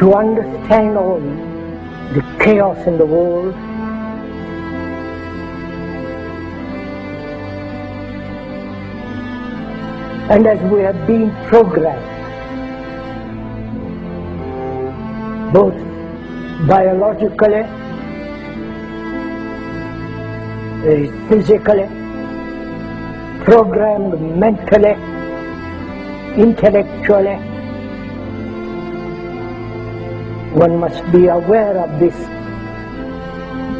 to understand all the chaos in the world, and as we have been programmed, both biologically, physically, programmed mentally, intellectually, one must be aware of this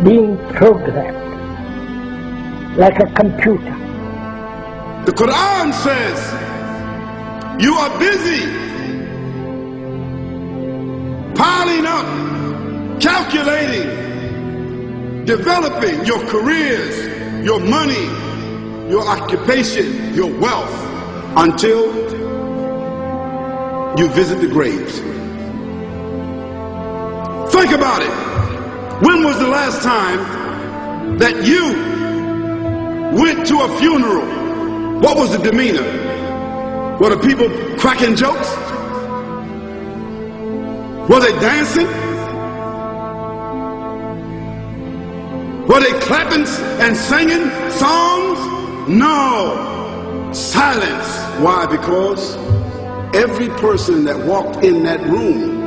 being programmed like a computer. The Quran says you are busy piling up, calculating, developing your careers, your money, your occupation, your wealth, until you visit the graves. Think about it. When was the last time that you went to a funeral? What was the demeanor? Were the people cracking jokes? Were they dancing? Were they clapping and singing songs? No. Silence. Why? Because every person that walked in that room,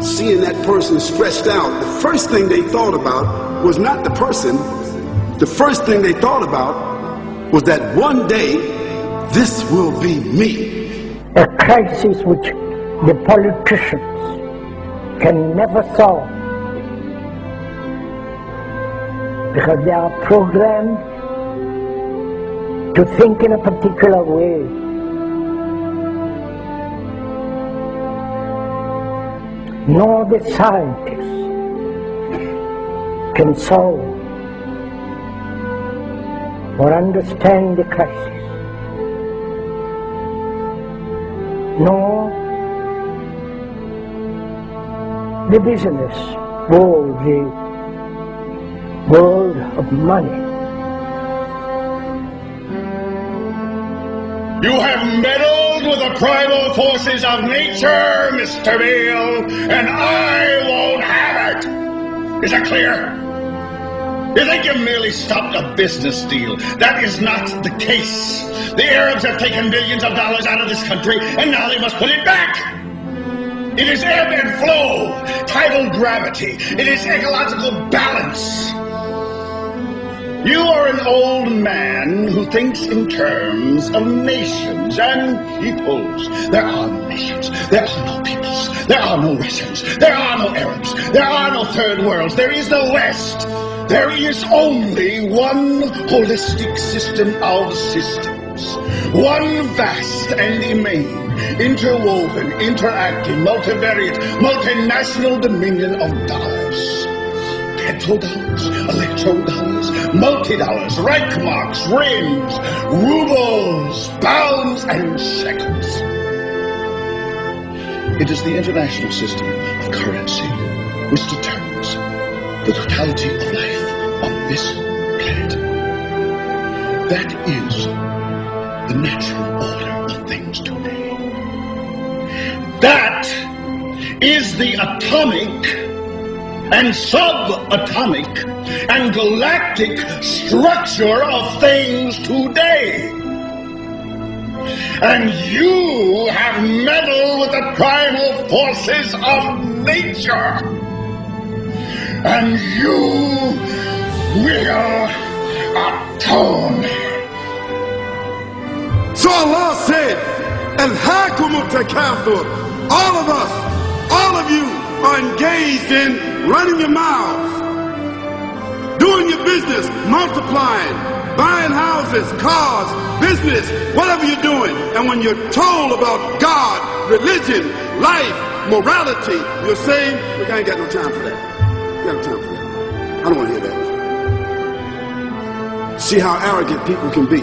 seeing that person stretched out, the first thing they thought about was not the person. The first thing they thought about was that one day this will be me. A crisis which the politicians can never solve because they are programmed to think in a particular way. Nor the scientists can solve or understand the crisis. Nor the business world, the world of money. You have meddled with the primal forces of nature, Mr. Beale, and I won't have it. Is that clear? You think you merely stopped a business deal? That is not the case. The Arabs have taken billions of dollars out of this country, and now they must put it back. It is ebb and flow, tidal gravity. It is ecological balance. You are an old man who thinks in terms of nations and peoples. There are no nations. There are no peoples. There are no Russians. There are no Arabs. There are no third worlds. There is no West. There is only one holistic system of systems. One vast and immane, interwoven, interacting, multivariate, multinational dominion of dollars. Petrodollars, electrodollars, multi-dollars, Reichmarks, rings, rubles, pounds, and shekels. It is the international system of currency which determines the totality of life on this planet. That is the natural order of things today. That is the atomic and subatomic and galactic structure of things today. And you have meddled with the primal forces of nature. And you will atone. So Allah said, Al-Hakumut Takathur. All of us, all of you are engaged in running your mouths, doing your business, multiplying, buying houses, cars, business, whatever you're doing. And when you're told about God, religion, life, morality, you're saying, look, I ain't got no time for that. I ain't got no time for that. I don't want to hear that. See how arrogant people can be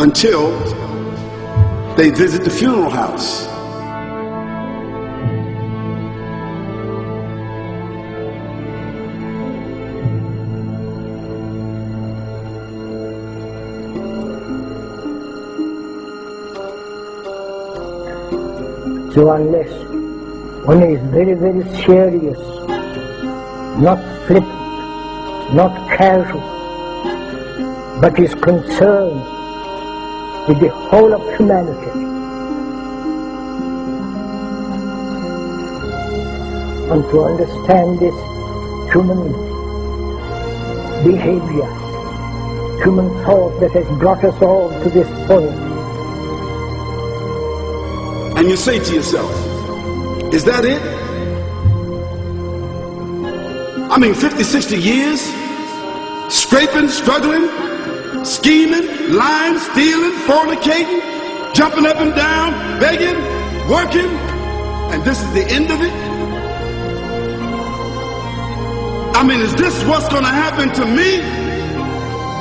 until they visit the funeral house. So unless One is very, very serious, not flippant, not casual, but is concerned with the whole of humanity. And to understand this human behavior, human thought that has brought us all to this point. And you say to yourself, is that it? I mean, 50, 60 years, scraping, struggling, scheming, lying, stealing, fornicating, jumping up and down, begging, working, and this is the end of it? I mean, is this what's going to happen to me?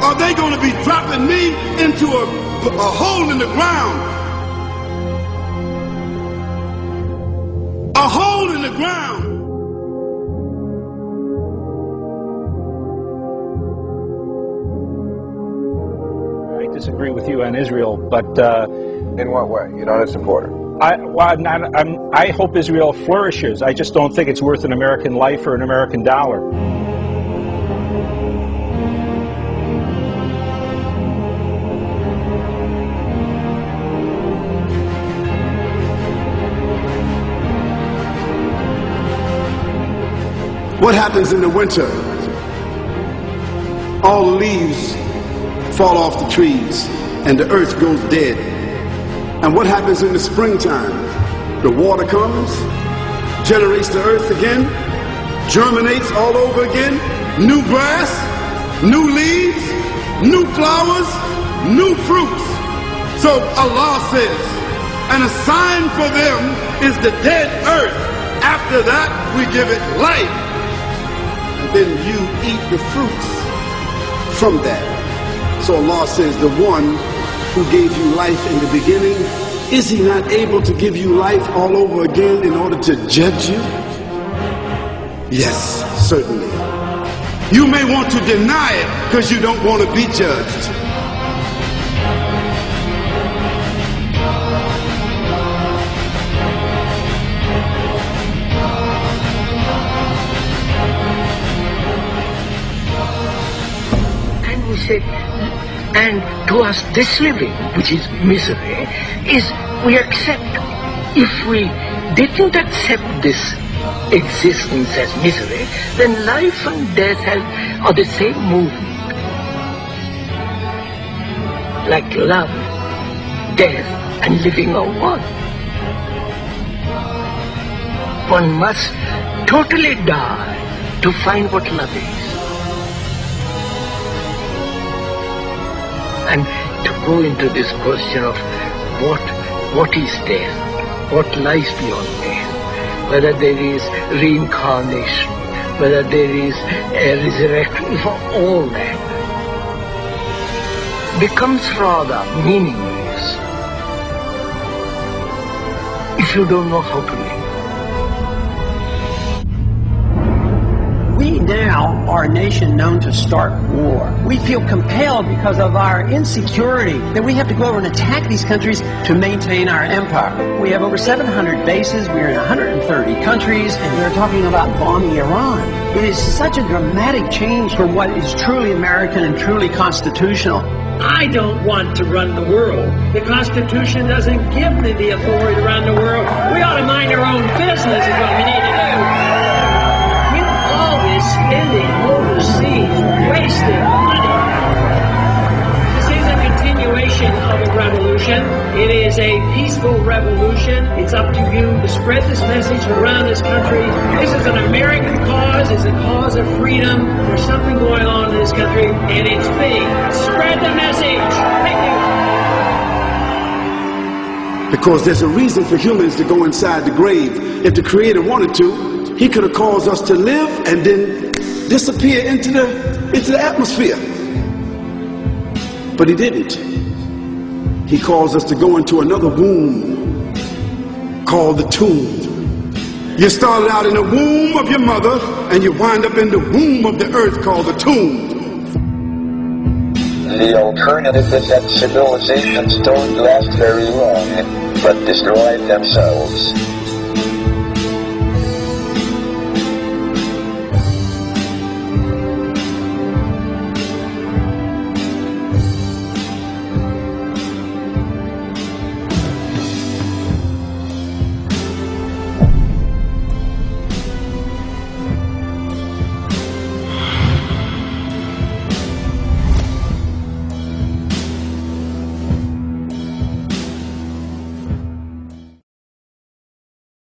Are they going to be dropping me into a hole in the ground? A hole in the ground. I disagree with you on Israel, but in what way? You're not a supporter. I hope Israel flourishes. I just don't think it's worth an American life or an American dollar. What happens in the winter? All the leaves fall off the trees and the earth goes dead. And what happens in the springtime? The water comes, generates the earth again, germinates all over again, new grass, new leaves, new flowers, new fruits. So Allah says, and a sign for them is the dead earth. After that, we give it life. And then you eat the fruits from that. So Allah says, the one who gave you life in the beginning, is he not able to give you life all over again in order to judge you? Yes, certainly. You may want to deny it because you don't want to be judged. And we said, and to us this living, which is misery, is we accept. If we didn't accept this existence as misery, then life and death are the same movement. Like love, death, and living are one. One must totally die to find what love is. And to go into this question of what is death, what lies beyond death, whether there is reincarnation, whether there is a resurrection, for all that becomes rather meaningless if you don't know how to live. We now are a nation known to start war. We feel compelled because of our insecurity that we have to go over and attack these countries to maintain our empire. We have over 700 bases, we're in 130 countries, and we're talking about bombing Iran. It is such a dramatic change from what is truly American and truly constitutional. I don't want to run the world. The Constitution doesn't give me the authority to run the world. We ought to mind our own business is what we need to do. Spending overseas, wasting money. This is a continuation of a revolution. It is a peaceful revolution. It's up to you to spread this message around this country. This is an American cause. It's a cause of freedom. There's something going on in this country, and it's big. Spread the message. Thank you. Because there's a reason for humans to go inside the grave. If the Creator wanted to, He could have caused us to live and then disappear into the atmosphere. But He didn't. He caused us to go into another womb called the tomb. You started out in the womb of your mother and you wind up in the womb of the earth called the tomb. The alternative is that civilizations don't last very long, but destroy themselves.